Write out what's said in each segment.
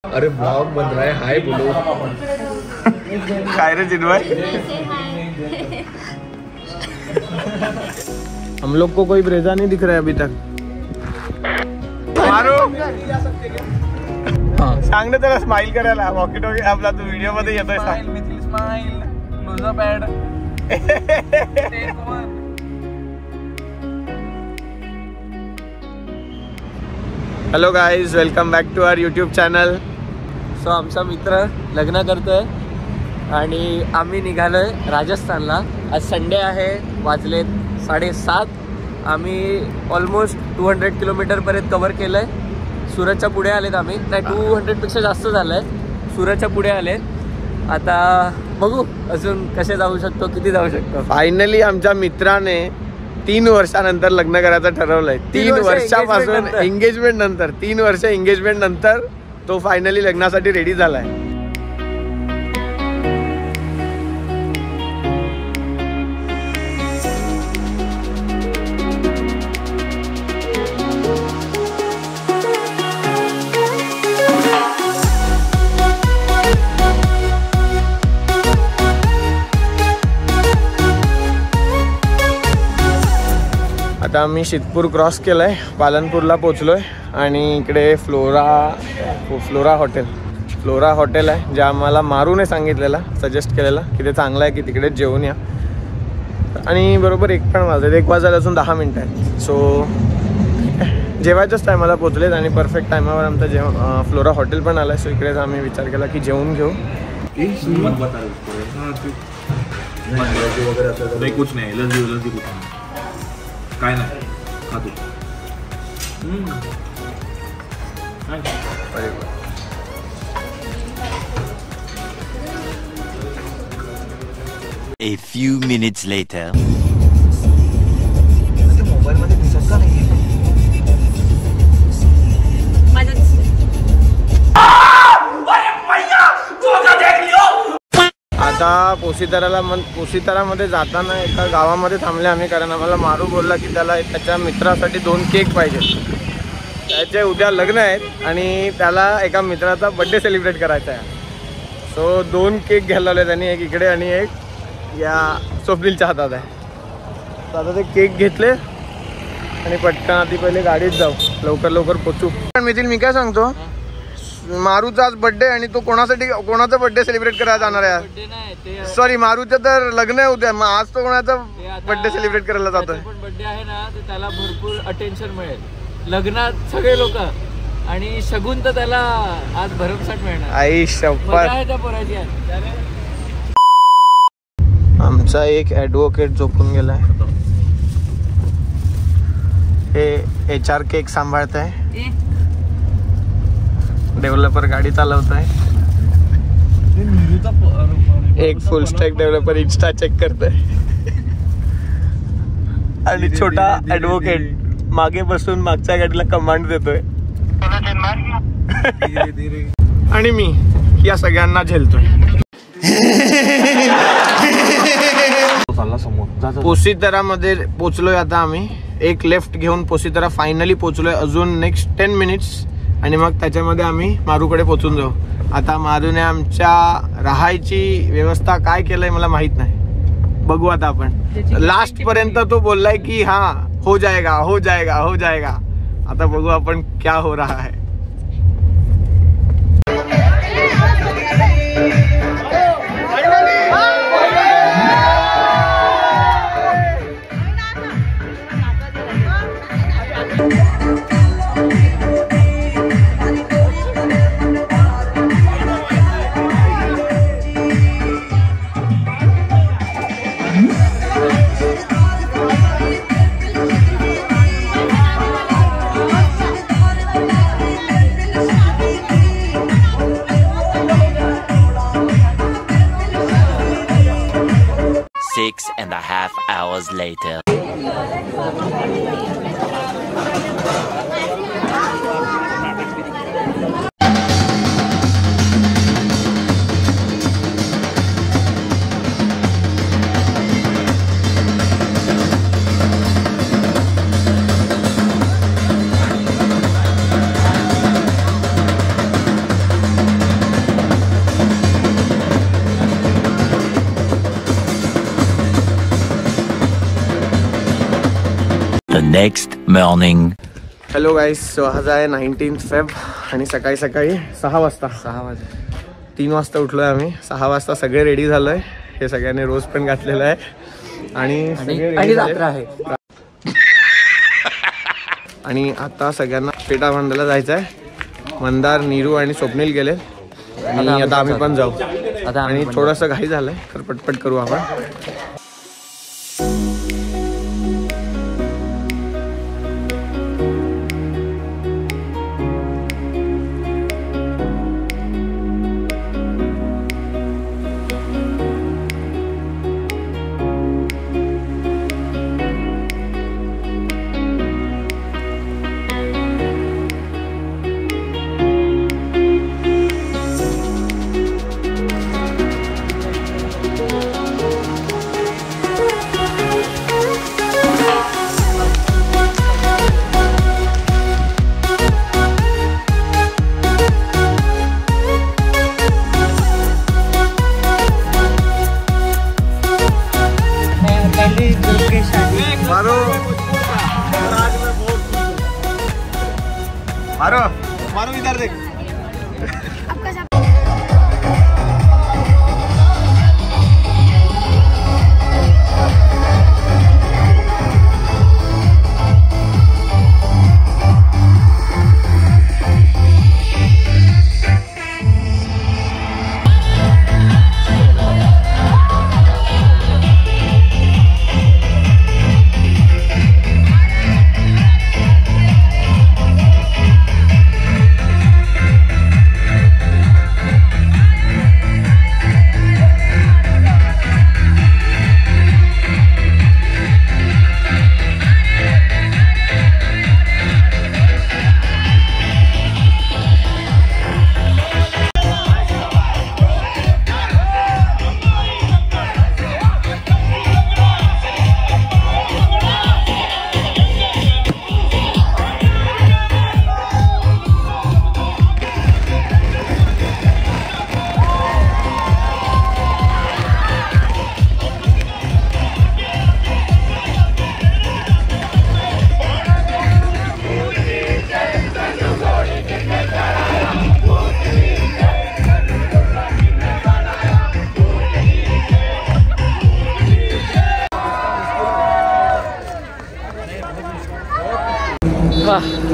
अरे ब्लॉग बन रहा है, हाय बोलो। काय रे चिन्मय? हम लोग को कोई ब्रेजा नहीं दिख रहा है अभी तक। मारो सांग ना त्याला स्माइल करायला। वॉकी टॉकी आपला तू व्हिडिओ मध्ये येतोय, song smile close up ad take 1। Hello guys, welcome back to our YouTube channel. So आमचा मित्र लग्न करतोय आणि आम्ही निघालोय राजस्थानला। आज संडे आहे, वाजलेत 7:30। आम्ही ऑलमोस्ट 200 किलोमीटर पर्यंत कव्हर केलंय। सुरतच्या पुढे आलेत आम्ही, नाही 200 पेक्षा जास्त झालंय। सुरतच्या पुढे आलेत, आता बघू अजून कसे जाऊ शकतो, किती जाऊ शकतो। फायनली आमच्या मित्राने 3 वर्षानंतर लग्न करायचं ठरवलंय। 3 वर्षापासून एंगेजमेंट नंतर, 3 वर्ष एंगेजमेंट नंतर तो फायनली लग्नासाठी रेडी झालाय। आता आम्ही शितपूर क्रॉस केलंय, पालनपूरला पोचलोय आणि इकडे फ्लोरा हॉटेल आहे, जे आम्हाला मारूने सांगितलेला, सजेस्ट केलेला की ते चांगलं आहे की तिकडे जेवून या। आणि बरोबर 1 वाजायला अजून 10 मिनिटं आहेत। सो जेवायच्याच टायमाला पोचलेत आणि परफेक्ट टायमावर आमचा फ्लोरा हॉटेल पण आलाय। सो इकडेच आम्ही विचार केला की जेवून घेऊ। कुछ नाही, लजी काय नाही खा तू। A few minutes later. Mobile मध्ये दिसत का नाही? आता पोसीतरामध्ये जाताना एका गावामध्ये थांबले आम्ही, कारण आम्हाला मारू बोलला की त्याला त्याच्या मित्रासाठी 2 केक पाहिजे। त्याचे उद्या लग्न आहेत आणि त्याला एका मित्राचा बर्थडे सेलिब्रेट करायचा आहे। सो 2 केक घ्यायला लावले त्यांनी, एक इकडे आणि एक या स्वप्नीलच्या हातात आहे। तर आता ते केक घेतले आणि पटकन आधी पहिले गाडीत जाऊ, लवकर पोचू। पण मिथिल, मी काय सांगतो, मारूचा आज बर्थडे आणि तो कोणाचा बर्थडे सेलिब्रेट करायला जाणार आहे? सॉरी, मारूचं तर लग्न आहे उद्या, मग आज तो कोणाचा बर्थडे सेलिब्रेट करायला जातोय? पण बर्थडे आहे ना, तर त्याला भरपूर अटेन्शन मिळेल लग्नात, सगळे लोक, आणि शगुन तर त्याला आज भरमसाठ मिळणार। आई शपथ आहे त्या पोराची। आमचा एक ॲडव्होकेट झोपून गेलाय, हे HR केक सांभाळत आहे, डेव्हलपर गाडी चालवत आहे, एक full stack developer insta check करत आहे आणि छोटा ॲडव्होकेट मागे बसून मागच्या गाडीला कमांड देतोय आणि मी या सगळ्यांना झेलतोय। पोसीतरामध्ये पोचलोय आता आम्ही, एक लेफ्ट घेऊन पोसीतरा फायनली पोचलोय। अजून नेक्स्ट 10 मिनिट्स आणि मग त्याच्यामध्ये आम्ही मारूकडे पोचून जाऊ। आता मारूने आमच्या राहायची व्यवस्था काय केलंय मला माहित नाही, बघू आता आपण। लास्ट पर्यंत तो बोललाय की हाँ हो जाएगा। आता बघू आपण क्या हो रहा है। .5 hours later. next morning. Hello guys, so आज आहे 19 फेब आणि सकाळी 6 वाजता 3 वाजता उठलो आहे आम्ही. 6 वाजता सगळे रेडी झालो आहे. हे सगळ्यांनी रोज पण घातलेलं आहे आणि रात्र आहे. आणि आता सगळ्यांना पेटा बांधायला जायचं आहे. मंदार, नीरू आणि स्वप्नील गेले आणि आता आम्ही पण जाऊ. आणि थोडंसं घाई झालंय तर पटपट करू आपण. मारो इधर देख.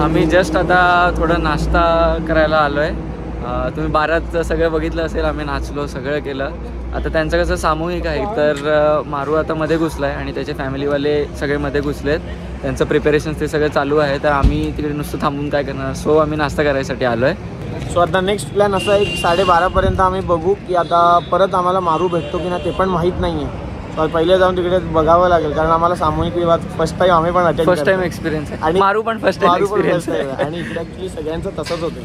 आम्ही जस्ट आता थोडं नाश्ता करायला आलो आहे. तुम्ही बारात सगळं बघितलं असेल. आम्ही नाचलो, सगळं केलं. आता त्यांचं कसं सामूहिक आहे तर मारू आता मध्ये घुसला आहे आणि त्याचे फॅमिलीवाले सगळे मध्ये घुसलेत. त्यांचं प्रिपरेशन ते सगळं चालू आहे. तर आम्ही तिकडे नुसतं थांबून काय करणार. सो आम्ही नाश्ता करायसाठी आलो आहे. सो आता नेक्स्ट प्लॅन असा आहे की 12:30पर्यंत आम्ही बघू की आता परत आम्हाला मारू भेटतो की नाही ते पण माहीत नाही आहे. पहिले जाऊन तिकडे बघावं लागेल कारण आम्हाला सामूहिक विवाह फर्स्ट टाइम आम्ही पण फर्स्ट टाइम एक्सपिरियन्स आहे. आणि मारू पण फर्स्ट टाइम एक्सपिरियन्स आहे. आणि इकडे ॲक्च्युली सगळ्यांचं तसंच होतं.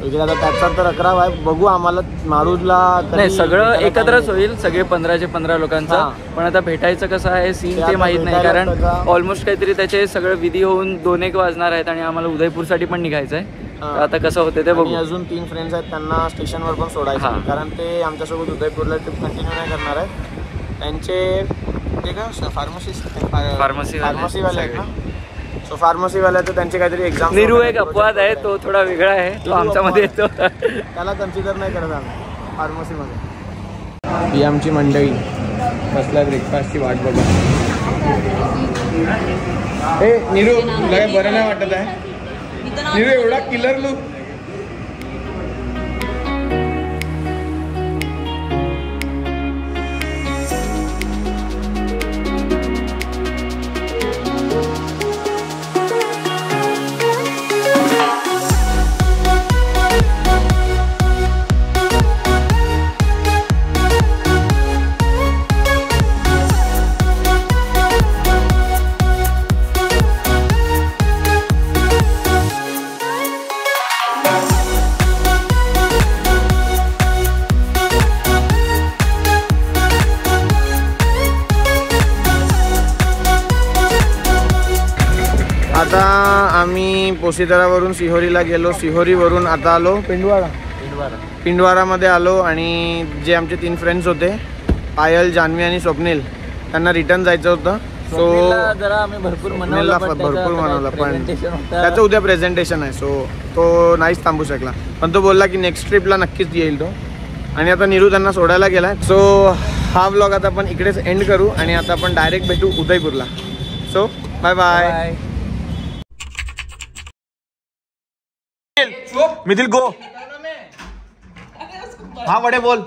इकडे आता त्याचा तर 11 आहे. बघू आम्हाला मारूला नाही सगळं एकत्रच होईल. सगळे 15चे 15 लोकांचं. पण आता भेटायचं कसं आहे सीन ते माहीत नाही कारण ऑलमोस्ट काहीतरी त्याचे सगळं विधी होऊन 2-1 वाजणार आहेत आणि आम्हाला उदयपूरसाठी पण निघायचं आहे. आता कसं होते ते बघू. अजून 3 फ्रेंड्स आहेत त्यांना स्टेशनवर पण सोडायचं कारण ते आमच्यासोबत उदयपूरला ट्रिप कंटिन्यू नाही करणार आहेत. त्यांचे ते काय फार्मसीवाले आहेत ना. सो फार्मसीवाले तर त्यांचे काहीतरी एक्झाम. नीरू एक अपवाद आहे, तो थोडा वेगळा आहे. तो आमच्यामध्ये येतो. त्याला कन्सिडर नाही करत आम्ही फार्मसीमध्ये. ही आमची मंडळी कसल्या ब्रेकफास्टची वाट बघा. हे नीरू तुला काही बरं नाही वाटत आहे. नीरू एवढा किलर लुक. आता आम्ही पोशीधरावरून सिहोरीला गेलो. सिहोरीवरून आता आलो पिंडवारामध्ये आलो. आणि जे आमचे 3 फ्रेंड्स होते पायल, जान्हवी आणि स्वप्नील त्यांना रिटर्न जायचं होतं. स्वप्नीलला जरा आम्ही भरपूर स्वप्नीलला मनवलं, भरपूर मनवलं, पण presentation होतं. त्याचं उद्या प्रेझेंटेशन आहे, सो तो नाहीच थांबू शकला. पण तो बोलला की नेक्स्ट ट्रिपला नक्कीच येईल तो. आणि आता नीरू त्यांना सोडायला गेला. सो हा व्लॉग आता आपण इकडेच एंड करू आणि आता आपण डायरेक्ट भेटू उदयपूरला. So bye bye. Mithil go. हा वडे बोल.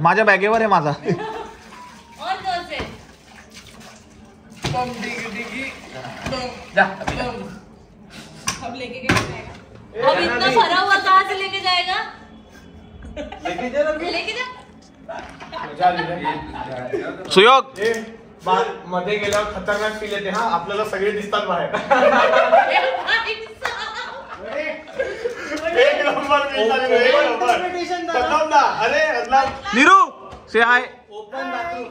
माझ्या बॅगेवर आहे माझा. अब लेके क्या जाएगा? अब इतना भरा हुआ कहाँ से लेके जाएगा? लेके जा. सुयोग मध्ये गेल्यावर खतरनाक फील येते. हा आपल्याला सगळे दिसतात बाहेर. एक नंबर अरे Neeru say hi. Open bathroom.